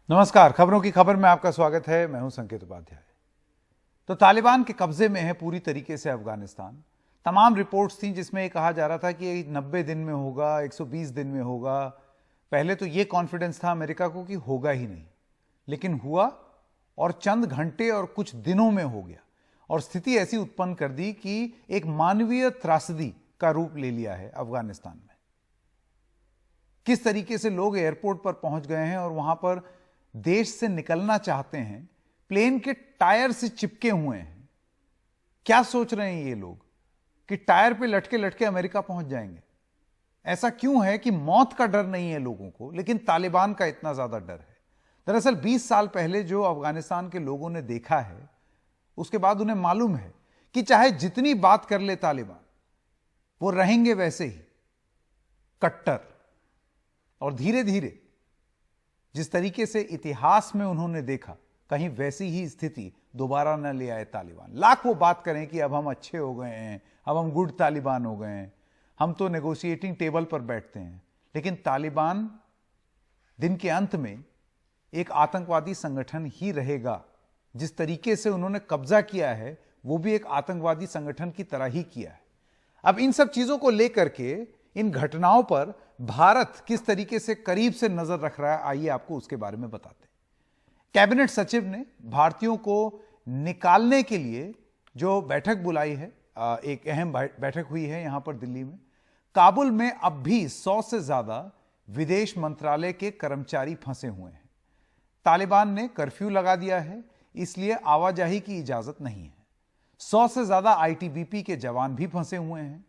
नमस्कार। खबरों की खबर में आपका स्वागत है। मैं हूं संकेत उपाध्याय। तो तालिबान के कब्जे में है पूरी तरीके से अफगानिस्तान। तमाम रिपोर्ट्स थी जिसमें ये कहा जा रहा था कि 90 दिन में होगा, 120 दिन में होगा। पहले तो ये कॉन्फिडेंस था अमेरिका को कि होगा ही नहीं, लेकिन हुआ और चंद घंटे और कुछ दिनों में हो गया और स्थिति ऐसी उत्पन्न कर दी कि एक मानवीय त्रासदी का रूप ले लिया है अफगानिस्तान में। किस तरीके से लोग एयरपोर्ट पर पहुंच गए हैं और वहां पर देश से निकलना चाहते हैं, प्लेन के टायर से चिपके हुए हैं। क्या सोच रहे हैं ये लोग कि टायर पे लटके लटके अमेरिका पहुंच जाएंगे? ऐसा क्यों है कि मौत का डर नहीं है लोगों को, लेकिन तालिबान का इतना ज्यादा डर है? दरअसल 20 साल पहले जो अफगानिस्तान के लोगों ने देखा है, उसके बाद उन्हें मालूम है कि चाहे जितनी बात कर ले तालिबान, वो रहेंगे वैसे ही कट्टर। और धीरे धीरे जिस तरीके से इतिहास में उन्होंने देखा, कहीं वैसी ही स्थिति दोबारा न ले आए तालिबान। लाख वो बात करें कि अब हम अच्छे हो गए हैं, अब हम गुड तालिबान हो गए हैं, हम तो नेगोशिएटिंग टेबल पर बैठते हैं, लेकिन तालिबान दिन के अंत में एक आतंकवादी संगठन ही रहेगा। जिस तरीके से उन्होंने कब्जा किया है, वो भी एक आतंकवादी संगठन की तरह ही किया है। अब इन सब चीजों को लेकर के, इन घटनाओं पर भारत किस तरीके से करीब से नजर रख रहा है, आइए आपको उसके बारे में बताते हैं। कैबिनेट सचिव ने भारतीयों को निकालने के लिए जो बैठक बुलाई है, एक अहम बैठक हुई है यहां पर दिल्ली में। काबुल में अब भी 100 से ज्यादा विदेश मंत्रालय के कर्मचारी फंसे हुए हैं। तालिबान ने कर्फ्यू लगा दिया है, इसलिए आवाजाही की इजाजत नहीं है। 100 से ज्यादा आईटीबीपी के जवान भी फंसे हुए हैं।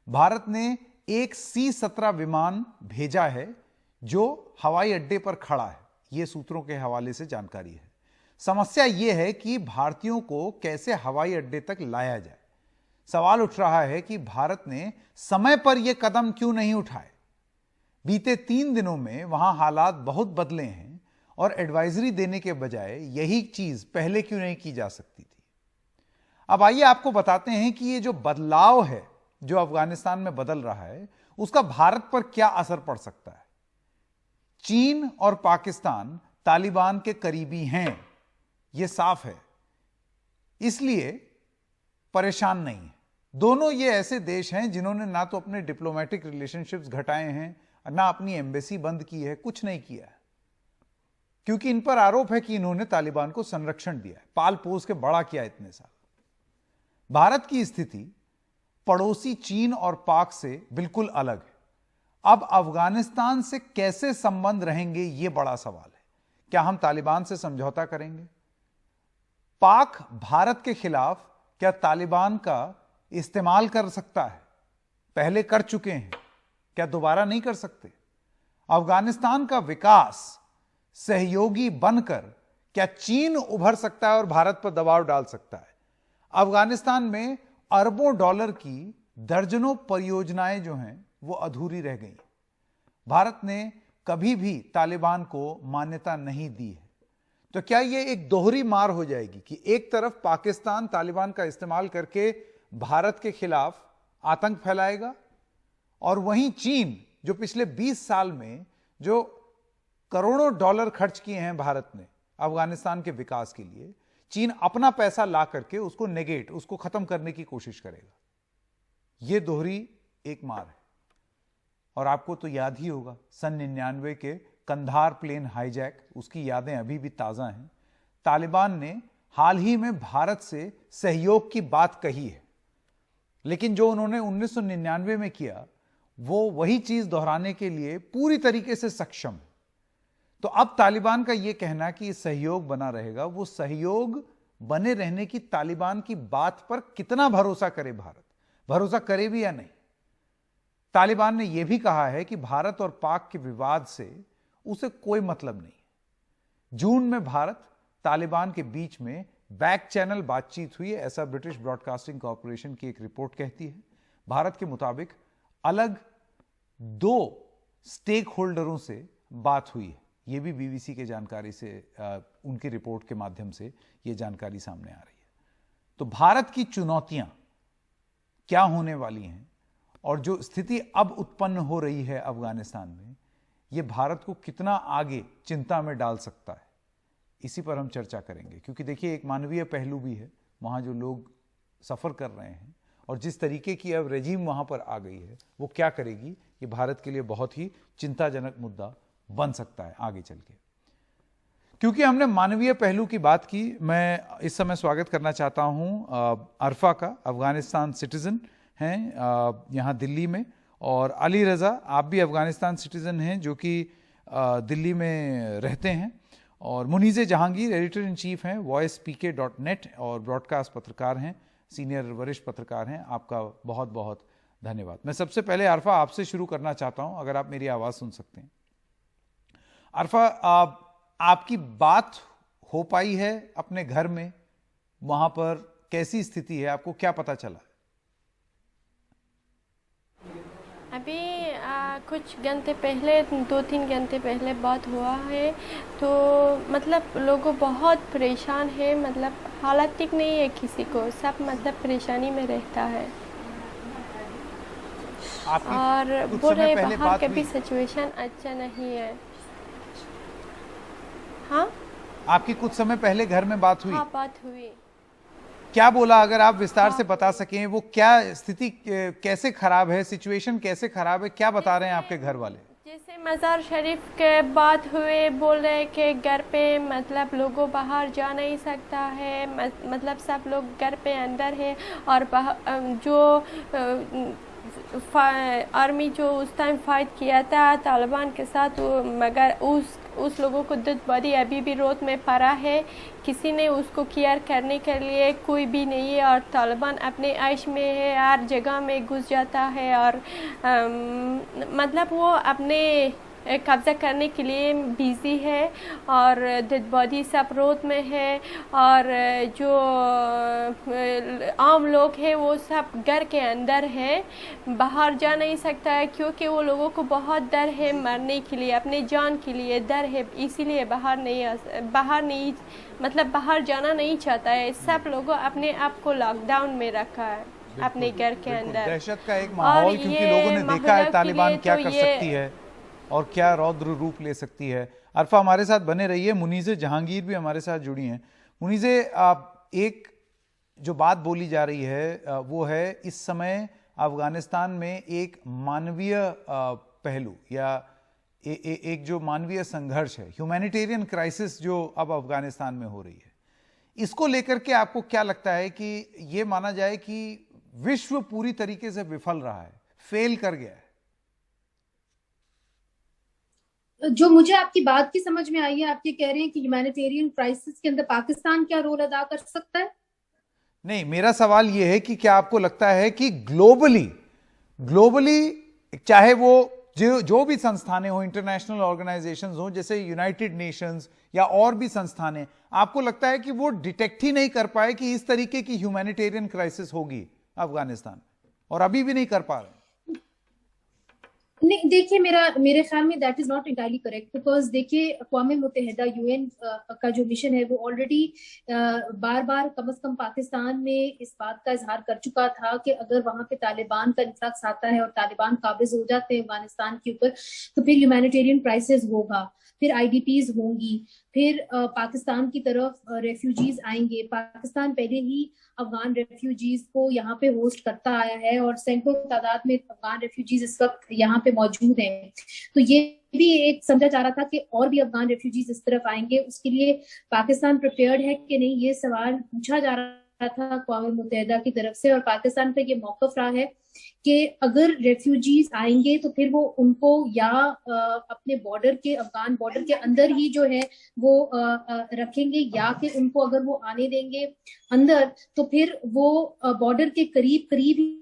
भारत ने एक C-17 विमान भेजा है जो हवाई अड्डे पर खड़ा है, यह सूत्रों के हवाले से जानकारी है। समस्या यह है कि भारतीयों को कैसे हवाई अड्डे तक लाया जाए। सवाल उठ रहा है कि भारत ने समय पर यह कदम क्यों नहीं उठाए। बीते 3 दिनों में वहां हालात बहुत बदले हैं और एडवाइजरी देने के बजाय यही चीज पहले क्यों नहीं की जा सकती थी। अब आइए आपको बताते हैं कि ये जो बदलाव है जो अफगानिस्तान में बदल रहा है, उसका भारत पर क्या असर पड़ सकता है। चीन और पाकिस्तान तालिबान के करीबी हैं, यह साफ है, इसलिए परेशान नहीं है। दोनों ये ऐसे देश हैं जिन्होंने ना तो अपने डिप्लोमेटिक रिलेशनशिप्स घटाए हैं, ना अपनी एम्बेसी बंद की है, कुछ नहीं किया है, क्योंकि इन पर आरोप है कि इन्होंने तालिबान को संरक्षण दिया है, पाल पोस के बड़ा किया इतने साल। भारत की स्थिति पड़ोसी चीन और पाक से बिल्कुल अलग है। अब अफगानिस्तान से कैसे संबंध रहेंगे, यह बड़ा सवाल है। क्या हम तालिबान से समझौता करेंगे? पाक भारत के खिलाफ क्या तालिबान का इस्तेमाल कर सकता है? पहले कर चुके हैं, क्या दोबारा नहीं कर सकते? अफगानिस्तान का विकास सहयोगी बनकर क्या चीन उभर सकता है और भारत पर दबाव डाल सकता है? अफगानिस्तान में अरबों डॉलर की दर्जनों परियोजनाएं जो हैं वो अधूरी रह गई। भारत ने कभी भी तालिबान को मान्यता नहीं दी है। तो क्या यह एक दोहरी मार हो जाएगी कि एक तरफ पाकिस्तान तालिबान का इस्तेमाल करके भारत के खिलाफ आतंक फैलाएगा और वहीं चीन, जो पिछले 20 साल में जो करोड़ों डॉलर खर्च किए हैं भारत ने अफगानिस्तान के विकास के लिए, चीन अपना पैसा ला करके उसको नेगेट, उसको खत्म करने की कोशिश करेगा। यह दोहरी एक मार है। और आपको तो याद ही होगा सन 99 के कंधार प्लेन हाईजैक, उसकी यादें अभी भी ताजा हैं। तालिबान ने हाल ही में भारत से सहयोग की बात कही है, लेकिन जो उन्होंने 1999 में किया, वो वही चीज दोहराने के लिए पूरी तरीके से सक्षम है। तो अब तालिबान का यह कहना कि सहयोग बना रहेगा, वो सहयोग बने रहने की तालिबान की बात पर कितना भरोसा करे भारत, भरोसा करे भी या नहीं। तालिबान ने यह भी कहा है कि भारत और पाक के विवाद से उसे कोई मतलब नहीं। जून में भारत तालिबान के बीच में बैक चैनल बातचीत हुई है, ऐसा ब्रिटिश ब्रॉडकास्टिंग कॉर्पोरेशन की एक रिपोर्ट कहती है। भारत के मुताबिक अलग 2 स्टेक होल्डरों से बात हुई है। यह भी बीबीसी के जानकारी से, उनकी रिपोर्ट के माध्यम से यह जानकारी सामने आ रही है। तो भारत की चुनौतियां क्या होने वाली हैं और जो स्थिति अब उत्पन्न हो रही है अफगानिस्तान में, ये भारत को कितना आगे चिंता में डाल सकता है, इसी पर हम चर्चा करेंगे। क्योंकि देखिए, एक मानवीय पहलू भी है, वहाँ जो लोग सफ़र कर रहे हैं और जिस तरीके की अब रेजीम वहाँ पर आ गई है, वो क्या करेगी, ये भारत के लिए बहुत ही चिंताजनक मुद्दा बन सकता है आगे चल के। क्योंकि हमने मानवीय पहलू की बात की, मैं इस समय स्वागत करना चाहता हूं अरफा का, अफगानिस्तान सिटीज़न हैं यहाँ दिल्ली में, और अली रज़ा, आप भी अफगानिस्तान सिटीज़न हैं जो कि दिल्ली में रहते हैं, और Muneeze Jahangir editor in chief हैं voicepk.net और ब्रॉडकास्ट पत्रकार हैं, सीनियर वरिष्ठ पत्रकार हैं। आपका बहुत बहुत धन्यवाद। मैं सबसे पहले अरफा आपसे शुरू करना चाहता हूं, अगर आप मेरी आवाज़ सुन सकते हैं। अरफा, आपकी बात हो पाई है अपने घर में? वहां पर कैसी स्थिति है, आपको क्या पता चला? अभी कुछ घंटे पहले, 2-3 घंटे पहले बात हुआ है, तो मतलब लोग बहुत परेशान है, मतलब हालत ठीक नहीं है किसी को, सब मतलब परेशानी में रहता है। और बोल रहे बाहर का भी सिचुएशन अच्छा नहीं है। हाँ, आपकी कुछ समय पहले घर में बात हुई? हाँ, बात हुई। क्या बोला, अगर आप विस्तार से बता सकें, वो क्या स्थिति कैसे खराब है, सिचुएशन कैसे खराब है, क्या बता रहे हैं आपके घर वाले? जैसे मज़ार शरीफ के बात हुए, बोल रहे कि घर पे मतलब लोगों बाहर जा नहीं सकता है, मतलब सब लोग घर पे अंदर है, और जो आर्मी जो उस टाइम फाइट किया था तालिबान के साथ, मगर उस लोगों को डेड बॉडी अभी भी रोड में पड़ा है, किसी ने उसको केयर करने के लिए कोई भी नहीं है, और तालिबान अपने ऐश में है, हर जगह में घुस जाता है, और मतलब वो अपने कब्जा करने के लिए बिजी है, और डेड बॉडी सब रोड में है, और जो आम लोग हैं वो सब घर के अंदर है, बाहर जा नहीं सकता है, क्योंकि वो लोगों को बहुत डर है, मरने के लिए, अपने जान के लिए डर है, इसीलिए बाहर नहीं मतलब बाहर जाना नहीं चाहता है। सब लोगों अपने आप को लॉकडाउन में रखा है अपने घर के अंदर। दहशत का एक माहौल, क्योंकि लोगों ने देखा है तालिबान क्या कर सकती है और क्या रौद्र रूप ले सकती है। अरफा, हमारे साथ बने रहिए। मुनीज़े जहांगीर भी हमारे साथ जुड़ी हैं। मुनीज़े, एक जो बात बोली जा रही है वो है, इस समय अफगानिस्तान में एक मानवीय पहलू या एक जो मानवीय संघर्ष है, ह्यूमैनिटेरियन क्राइसिस जो अब अफगानिस्तान में हो रही है, इसको लेकर के आपको क्या लगता है कि ये माना जाए कि विश्व पूरी तरीके से विफल रहा है, फेल कर गया है? जो मुझे आपकी बात की समझ में आई है, आप ये कह रहे हैं कि ह्यूमैनिटेरियन क्राइसिस के अंदर पाकिस्तान क्या रोल अदा कर सकता है? नहीं, मेरा सवाल यह है कि क्या आपको लगता है कि ग्लोबली चाहे वो जो भी संस्थानें हो, इंटरनेशनल ऑर्गेनाइजेशंस हो, जैसे यूनाइटेड नेशंस या और भी संस्थानें, आपको लगता है कि वो डिटेक्ट ही नहीं कर पाए कि इस तरीके की ह्यूमैनिटेरियन क्राइसिस होगी अफगानिस्तान, और अभी भी नहीं कर पा रहे? नहीं, देखिए, मेरे ख्याल में that is not entirely correct, because देखिए, अक़वाम मुत्तहिदा यूएन का जो मिशन है वो ऑलरेडी बार बार कम से कम पाकिस्तान में इस बात का इजहार कर चुका था कि अगर वहां पे तालिबान का इन्फ्लक्स आता है और तालिबान काबिज हो जाते हैं अफगानिस्तान के ऊपर, तो फिर ह्यूमैनिटेरियन क्राइसिस होगा, फिर आईडीपीज होंगी, फिर पाकिस्तान की तरफ रेफ्यूजीज आएंगे। पाकिस्तान पहले ही अफगान रेफ्यूजीज को यहाँ पे होस्ट करता आया है, और सैकड़ों तादाद में अफगान रेफ्यूजीज इस वक्त यहाँ पे मौजूद हैं। तो ये भी एक समझा जा रहा था कि और भी अफगान रेफ्यूजीज इस तरफ आएंगे। उसके लिए पाकिस्तान प्रिपेयर्ड है कि नहीं, ये सवाल पूछा जा रहा था अक़वाम मुत्तहिदा की तरफ से, और पाकिस्तान का ये मौक़िफ़ रहा है कि अगर रेफ्यूजीज आएंगे तो फिर वो उनको या अपने बॉर्डर के, अफगान बॉर्डर के अंदर ही जो है वो रखेंगे, या फिर उनको अगर वो आने देंगे अंदर तो फिर वो बॉर्डर के करीब करीब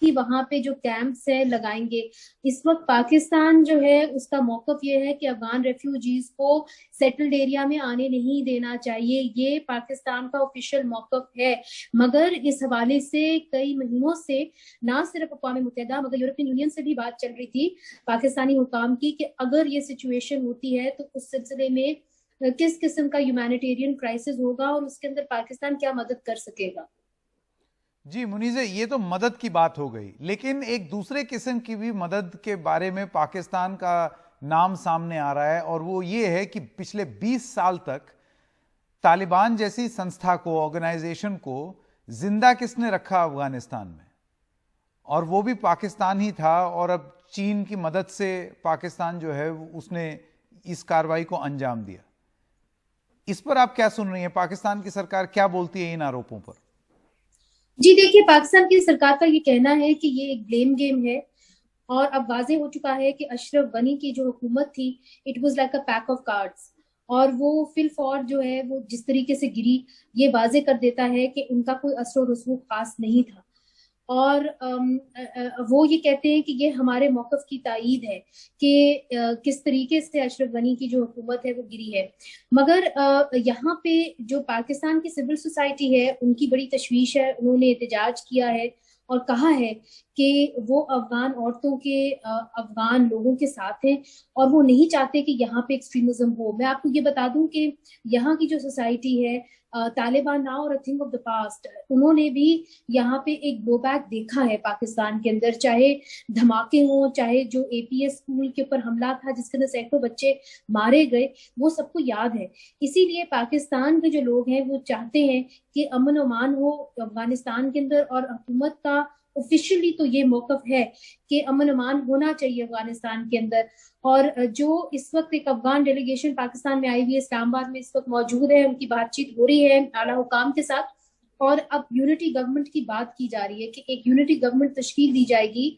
ही वहां पे जो कैंप्स है लगाएंगे। इस वक्त पाकिस्तान जो है उसका मौकफ ये है कि अफगान रेफ्यूजीज को सेटल्ड एरिया में आने नहीं देना चाहिए, ये पाकिस्तान का ऑफिशियल मौकफ है। मगर इस हवाले से कई महीनों से ना सिर्फ अक़वाम मुत्तहिदा मगर यूरोपियन यूनियन से भी बात चल रही थी पाकिस्तानी हुकाम की कि अगर ये सिचुएशन होती है तो उस सिलसिले में किस किस्म का ह्यूमैनिटेरियन क्राइसिस होगा और उसके अंदर पाकिस्तान क्या मदद कर सकेगा। जी मुनीज़े, ये तो मदद की बात हो गई, लेकिन एक दूसरे किस्म की भी मदद के बारे में पाकिस्तान का नाम सामने आ रहा है, और वो ये है कि पिछले 20 साल तक तालिबान जैसी संस्था को, ऑर्गेनाइजेशन को जिंदा किसने रखा अफगानिस्तान में, और वो भी पाकिस्तान ही था। और अब चीन की मदद से पाकिस्तान जो है उसने इस कार्रवाई को अंजाम दिया। इस पर आप क्या सुन रही हैं? पाकिस्तान की सरकार क्या बोलती है इन आरोपों पर? जी देखिए, पाकिस्तान की सरकार का ये कहना है कि ये एक ब्लेम गेम है, और अब वाजे हो चुका है कि अशरफ गनी की जो हुकूमत थी, it was like a pack of cards, और वो फिल फॉर जो है वो जिस तरीके से गिरी, ये वाजे कर देता है कि उनका कोई असर रसूख खास नहीं था। और वो ये कहते हैं कि ये हमारे मौकफ की तायीद है कि किस तरीके से अशरफ गनी की जो हुकूमत है वो गिरी है। मगर यहाँ पे जो पाकिस्तान की सिविल सोसाइटी है उनकी बड़ी तशवीश है। उन्होंने एहतजाज किया है और कहा है कि वो अफगान औरतों के, अफगान लोगों के साथ हैं, और वो नहीं चाहते कि यहाँ पे एक्सट्रीमिज्म हो। मैं आपको ये बता दूं कि यहाँ की जो सोसाइटी है, तालिबान नाउ और a thing of the past, उन्होंने भी यहाँ पे एक ब्लो बैक देखा है पाकिस्तान के अंदर, चाहे धमाके हों, चाहे जो एपीएस स्कूल के ऊपर हमला था जिसके अंदर सैकड़ों बच्चे मारे गए, वो सबको याद है। इसीलिए पाकिस्तान के जो लोग हैं वो चाहते हैं कि अमन अमान हो अफगानिस्तान के अंदर, और हुकूमत का ऑफिशियली तो ये मौकफ है कि अमन अमान होना चाहिए अफगानिस्तान के अंदर। और जो इस वक्त एक अफगान डेलीगेशन पाकिस्तान में आई हुई है, इस्लामाबाद में इस वक्त मौजूद है, उनकी बातचीत हो रही है आला हुकाम के साथ, और अब यूनिटी गवर्नमेंट की बात की जा रही है कि एक यूनिटी गवर्नमेंट तश्कील दी जाएगी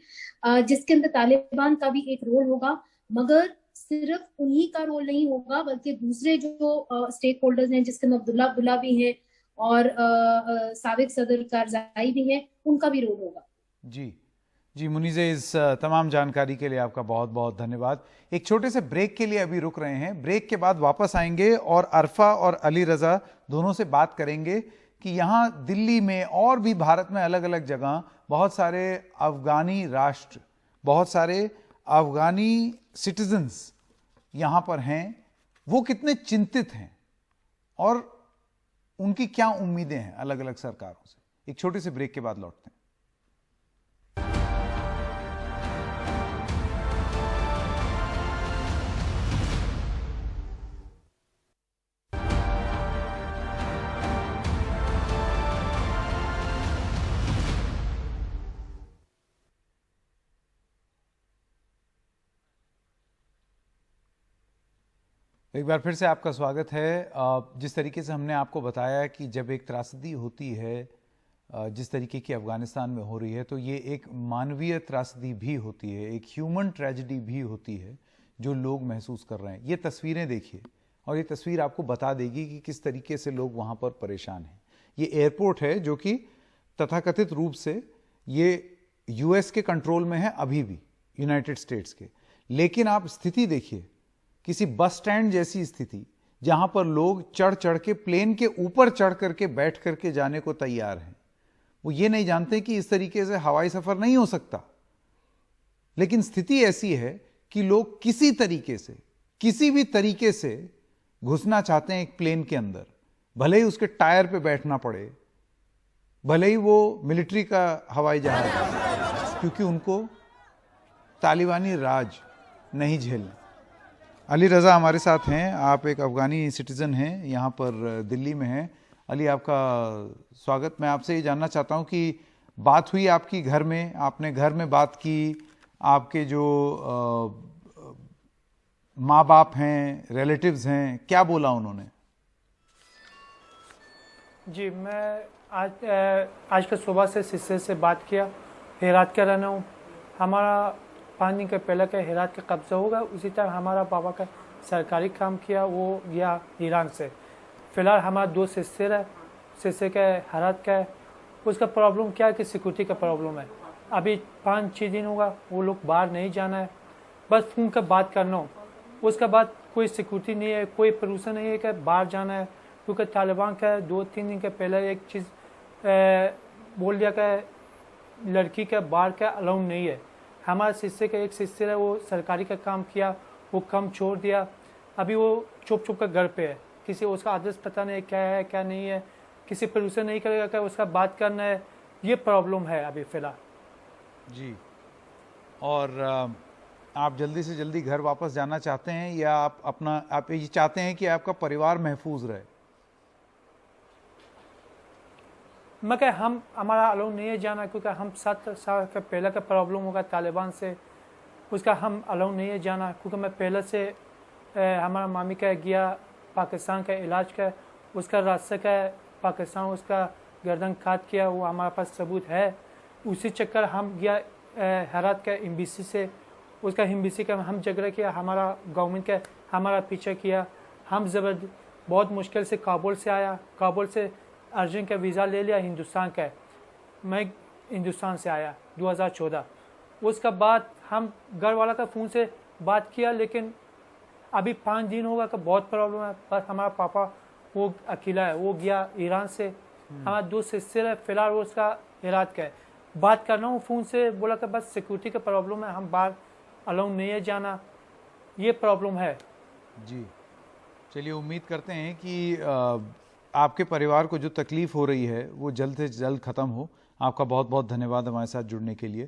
जिसके अंदर तालिबान का भी एक रोल होगा, मगर सिर्फ उन्हीं का रोल नहीं होगा बल्कि दूसरे जो स्टेक होल्डर्स हैं, जिसके अंदर अब्दुल्ला भी हैं और साबिक सदर कारजाई भी हैं, उनका भी रोल होगा। जी मुनीज़े, इस तमाम जानकारी के लिए आपका बहुत बहुत धन्यवाद। एक छोटे से ब्रेक के लिए अभी रुक रहे हैं, ब्रेक के बाद वापस आएंगे और अरफा और अली रजा दोनों से बात करेंगे कि यहाँ दिल्ली में और भी भारत में अलग अलग जगह बहुत सारे अफगानी राष्ट्र, बहुत सारे अफगानी सिटीजन्स यहाँ पर हैं, वो कितने चिंतित हैं और उनकी क्या उम्मीदें हैं अलग अलग सरकारों से। एक छोटे से ब्रेक के बाद लौटते हैं। एक बार फिर से आपका स्वागत है। जिस तरीके से हमने आपको बताया कि जब एक त्रासदी होती है जिस तरीके की अफगानिस्तान में हो रही है, तो ये एक मानवीय त्रासदी भी होती है, एक ह्यूमन ट्रेजेडी भी होती है जो लोग महसूस कर रहे हैं। ये तस्वीरें देखिए और ये तस्वीर आपको बता देगी कि किस तरीके से लोग वहाँ पर परेशान हैं। ये एयरपोर्ट है जो कि तथाकथित रूप से ये यूएस के कंट्रोल में है अभी भी, यूनाइटेड स्टेट्स के, लेकिन आप स्थिति देखिए, किसी बस स्टैंड जैसी स्थिति जहां पर लोग चढ़ चढ़ के, प्लेन के ऊपर चढ़ करके, बैठ करके जाने को तैयार हैं। वो ये नहीं जानते कि इस तरीके से हवाई सफर नहीं हो सकता, लेकिन स्थिति ऐसी है कि लोग किसी तरीके से, किसी भी तरीके से घुसना चाहते हैं एक प्लेन के अंदर, भले ही उसके टायर पे बैठना पड़े, भले ही वो मिलिट्री का हवाई जहाज है, क्योंकि उनको तालिबानी राज नहीं झेलना। अली रज़ा हमारे साथ हैं, आप एक अफ़गानी सिटीज़न हैं, यहाँ पर दिल्ली में हैं। अली, आपका स्वागत। मैं आपसे ये जानना चाहता हूँ कि बात हुई आपकी घर में, आपने घर में बात की, आपके जो माँ बाप हैं, रिलेटिव्स हैं, क्या बोला उन्होंने? जी, मैं आज के सुबह से सिस्टर से बात किया। हेरात का रहना हूँ। हमारा 5 दिन के पहले का हेरात का कब्जा होगा। उसी तरह हमारा पापा का सरकारी काम किया, वो गया ईरान से। फ़िलहाल हमारा 2 सिस्टर है, सिस्टर का हेरात का है। उसका प्रॉब्लम क्या है कि सिक्योरिटी का प्रॉब्लम है। अभी 5-6 दिन होगा वो लोग बाहर नहीं जाना है, बस फ़ोन कर बात करना हो। उसके बाद कोई सिक्योरिटी नहीं है, कोई भरोसा नहीं है कि बाहर जाना है, क्योंकि तालिबान का 2-3 दिन के पहले एक चीज़ बोल दिया कि लड़की का बाहर का अलाउ नहीं है। हमारे सिस्टर का एक सिस्टर है, वो सरकारी का काम किया, वो काम छोड़ दिया। अभी वो चुप चुप कर घर पे है, किसी उसका आदर्श पता नहीं क्या है क्या नहीं है, किसी भरोसा नहीं करेगा कि उसका बात करना है। ये प्रॉब्लम है अभी फ़िलहाल। जी, और आप जल्दी से जल्दी घर वापस जाना चाहते हैं या आप ये चाहते हैं कि आपका परिवार महफूज रहे? मैं क्या हम हमारा अलाउ नहीं है जाना, क्योंकि हम 7 साल का पहले का प्रॉब्लम होगा तालिबान से, उसका हम अलाउ नहीं है जाना। क्योंकि मैं पहले से हमारा मामी का गया पाकिस्तान का इलाज का, उसका रास्ते का पाकिस्तान उसका गर्दन काट किया, वो हमारे पास सबूत है। उसी चक्कर हम गया हेरात का एम्बेसी से, उसका एम्बेसी का हम झगड़ा किया, हमारा गवर्नमेंट का हमारा पीछा किया। हम बहुत मुश्किल से काबुल से आया, काबुल से अर्जेंट का वीज़ा ले लिया हिंदुस्तान का। मैं हिंदुस्तान से आया 2014। उसका बाद हम घर वाला का फ़ोन से बात किया, लेकिन अभी 5 दिन होगा कि बहुत प्रॉब्लम है। बस हमारा पापा वो अकेला है, वो गया ईरान से। हमारा 2 सिस्टर है, फिलहाल वो उसका हेरात का है। बात कर रहा हूँ फ़ोन से, बोला कि बस सिक्योरिटी का प्रॉब्लम है, हम बाहर अलाउ नहीं है जाना, ये प्रॉब्लम है। जी, चलिए उम्मीद करते हैं कि आपके परिवार को जो तकलीफ़ हो रही है वो जल्द से जल्द ख़त्म हो। आपका बहुत बहुत धन्यवाद हमारे साथ जुड़ने के लिए।